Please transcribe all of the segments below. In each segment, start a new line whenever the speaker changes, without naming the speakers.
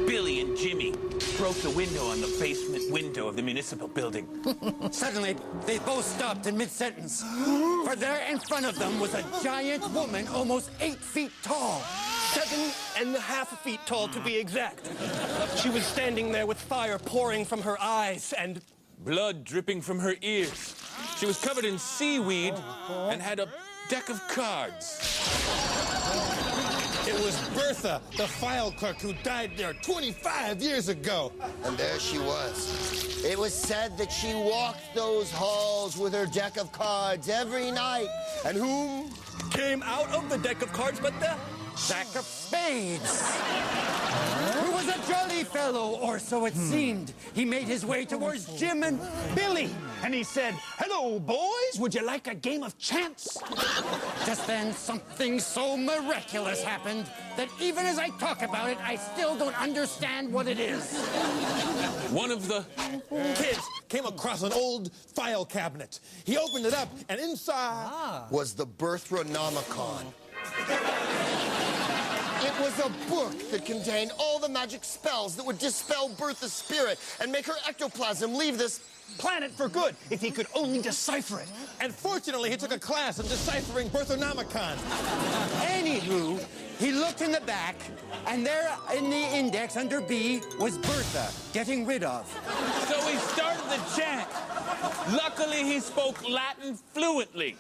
Billy and Jimmy broke the window on the basement window of the Municipal building.
Suddenly, they both stopped in mid-sentence. For there in front of them was a giant woman almost 8 feet tall.
7.5 feet tall, to be exact. She was standing there with fire pouring from her eyes and
blood dripping from her ears. She was covered in seaweed and had a deck of cards.
It was Bertha, the file clerk who died there 25 years ago.
And there she was. It was said that she walked those halls with her deck of cards every night. And whom
came out of the deck of cards but the
Jack of Spades, who was a jolly fellow, or so it seemed. He made his way towards Jim and Billy,
And he said, "Hello, boys, would you like a game of chance?"
just then something so miraculous happened that even as I talk about it, I still don't understand what it is.
One of the
Kids came across an old file cabinet. He opened it up, and inside
was the Berthronomicon. It was a book that contained all the magic spells that would dispel Bertha's spirit and make her ectoplasm leave this
Planet for good, if he could only decipher it.
And fortunately, he took a class in deciphering Berthonomicon.
Anywho, he looked in the back, and there in the index under B was Bertha, getting rid of.
So he started the chant. Luckily, he spoke Latin fluently.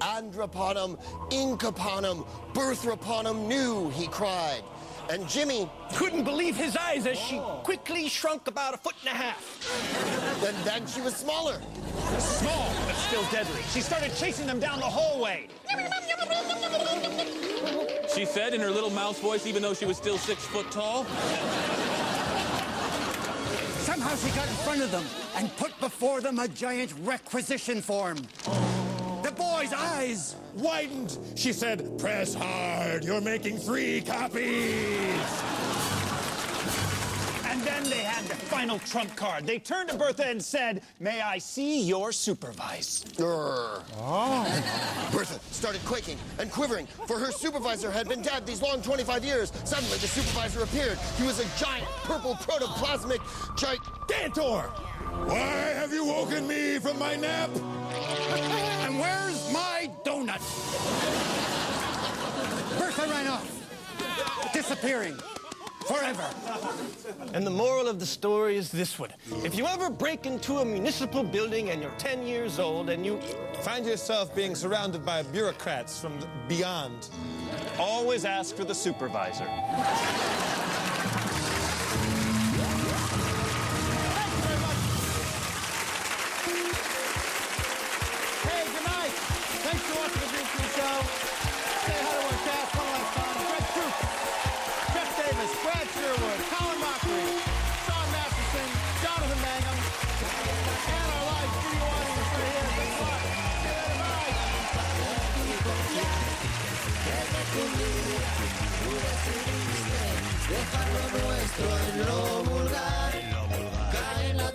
Androponum, Incaponum, Berthroponum new, he cried. And Jimmy
couldn't believe his eyes as she quickly shrunk about 1.5 feet.
and then she was smaller.
Small, but still deadly. She started chasing them down the hallway.
She said in her little mouse voice, even though she was still 6 foot tall.
Somehow she got in front of them and put before them a giant requisition form. The boys' eyes
Widened. She said, "Press hard. You're making 3 copies."
And then they had the final trump card. They turned to Bertha and said, "May I see your supervisor?"
Bertha started quaking and quivering, for her supervisor had been dead these long 25 years. Suddenly, the supervisor appeared. He was a giant purple protoplasmic
Gigantor! Why have you woken me from my nap?
And where's my donut? Bertha ran off, disappearing forever.
And the moral of the story is this one. If you ever break into a municipal building and you're 10 years old and you
Find yourself being surrounded by bureaucrats from beyond.
Always ask for the supervisor.
Hey, good night. Thanks for watching the Green Screen Show. Say hi to our cast one last time. Greg Troop, Jeff Davis, Brad Sherwood, Colin Mockery, Sean Masterson, Jonathan Mangum, and our live studio audience right here. Thanks a lot.
Dejar lo nuestro en lo vulgar, cae en la